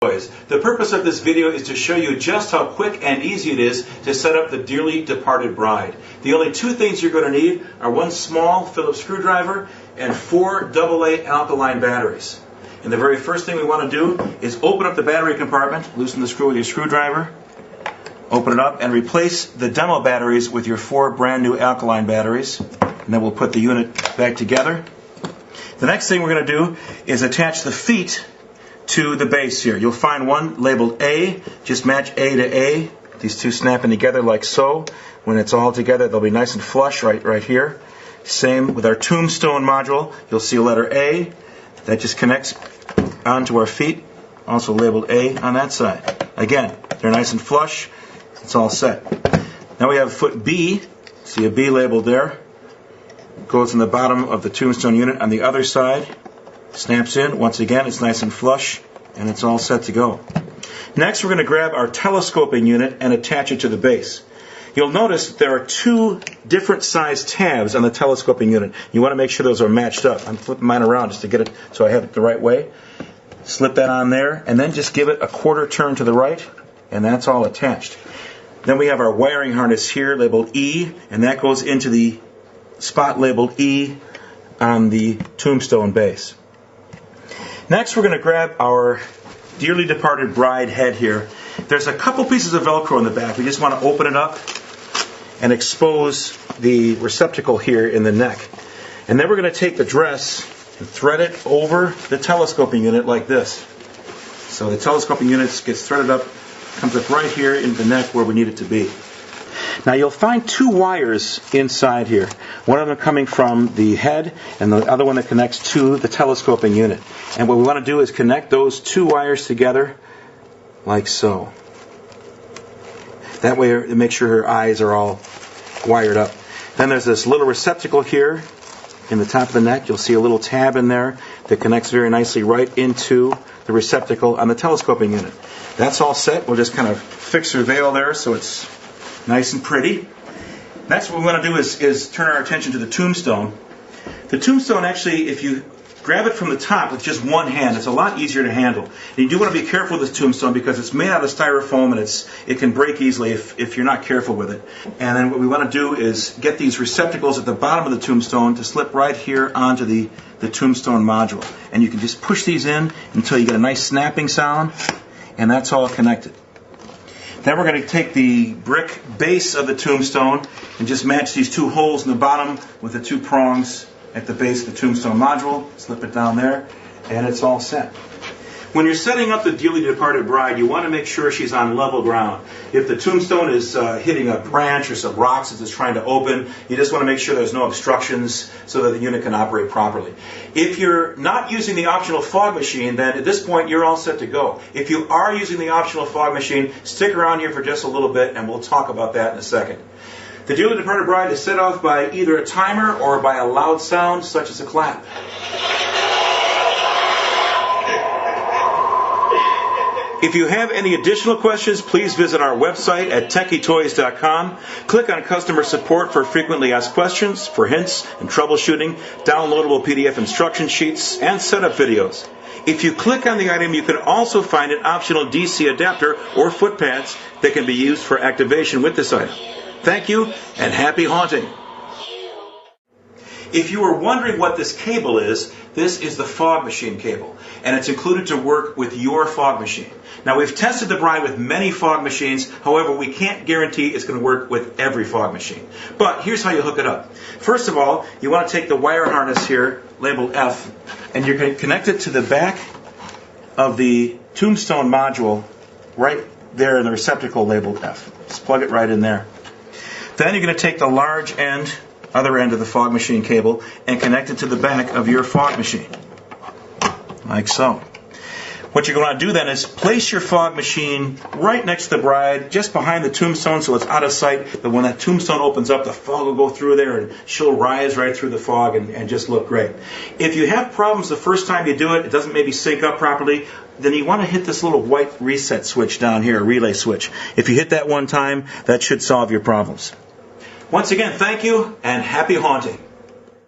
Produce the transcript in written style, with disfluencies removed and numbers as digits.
The purpose of this video is to show you just how quick and easy it is to set up the dearly departed bride. The only two things you're going to need are one small Phillips screwdriver and 4 AA alkaline batteries. And the very first thing we want to do is open up the battery compartment, loosen the screw with your screwdriver, open it up, and replace the demo batteries with your 4 brand new alkaline batteries. And then we'll put the unit back together. The next thing we're going to do is attach the feet to the base here. You'll find one labeled A. Just match A to A. These two snapping together like so. When it's all together, they'll be nice and flush right here. Same with our tombstone module. You'll see a letter A. That just connects onto our feet. Also labeled A on that side. Again, they're nice and flush. It's all set. Now we have foot B. See a B labeled there. Goes in the bottom of the tombstone unit on the other side. Snaps in. Once again, it's nice and flush, and it's all set to go. Next, we're going to grab our telescoping unit and attach it to the base. You'll notice there are 2 different size tabs on the telescoping unit. You want to make sure those are matched up. I'm flipping mine around just to get it so I have it the right way. Slip that on there, and then just give it a quarter turn to the right, and that's all attached. Then we have our wiring harness here labeled E, and that goes into the spot labeled E on the tombstone base. Next, we're going to grab our dearly departed bride head here. There's a couple pieces of Velcro in the back. We just want to open it up and expose the receptacle here in the neck. And then we're going to take the dress and thread it over the telescoping unit like this. So the telescoping unit gets threaded up, comes up right here into the neck where we need it to be. Now you'll find 2 wires inside here. One of them coming from the head and the other one that connects to the telescoping unit. And what we want to do is connect those 2 wires together like so. That way it makes sure her eyes are all wired up. Then there's this little receptacle here in the top of the neck. You'll see a little tab in there that connects very nicely right into the receptacle on the telescoping unit. That's all set. We'll just kind of fix her veil there so it's nice and pretty. Next, what we want to do is turn our attention to the tombstone. The tombstone, actually, if you grab it from the top with just one hand, it's a lot easier to handle. And you do want to be careful with this tombstone because it's made out of styrofoam and it can break easily if you're not careful with it. And then what we want to do is get these receptacles at the bottom of the tombstone to slip right here onto the tombstone module. And you can just push these in until you get a nice snapping sound, and that's all connected. Then we're going to take the brick base of the tombstone and just match these 2 holes in the bottom with the 2 prongs at the base of the tombstone module. Slip it down there, and it's all set. When you're setting up the dearly departed bride, you want to make sure she's on level ground. If the tombstone is hitting a branch or some rocks as it's trying to open, you just want to make sure there's no obstructions so that the unit can operate properly. If you're not using the optional fog machine, then at this point you're all set to go. If you are using the optional fog machine, stick around here for just a little bit and we'll talk about that in a second. The dearly departed bride is set off by either a timer or by a loud sound such as a clap. If you have any additional questions, please visit our website at tekkytoys.com. Click on Customer Support for frequently asked questions, for hints and troubleshooting, downloadable PDF instruction sheets, and setup videos. If you click on the item, you can also find an optional DC adapter or foot pads that can be used for activation with this item. Thank you, and happy haunting! If you were wondering what this cable is, this is the fog machine cable, and it's included to work with your fog machine. Now, we've tested the bride with many fog machines, however, we can't guarantee it's going to work with every fog machine. But here's how you hook it up. First of all, you want to take the wire harness here, labeled F, and you're going to connect it to the back of the tombstone module right there in the receptacle labeled F. Just plug it right in there. Then you're going to take the large end, other end of the fog machine cable, and connect it to the back of your fog machine, like so. What you're going to do then is place your fog machine right next to the bride, just behind the tombstone so it's out of sight, but when that tombstone opens up, the fog will go through there and she'll rise right through the fog and just look great. If you have problems the first time you do it, it doesn't maybe sync up properly, then you want to hit this little white reset switch down here, a relay switch. If you hit that one time, that should solve your problems. Once again, thank you and happy haunting.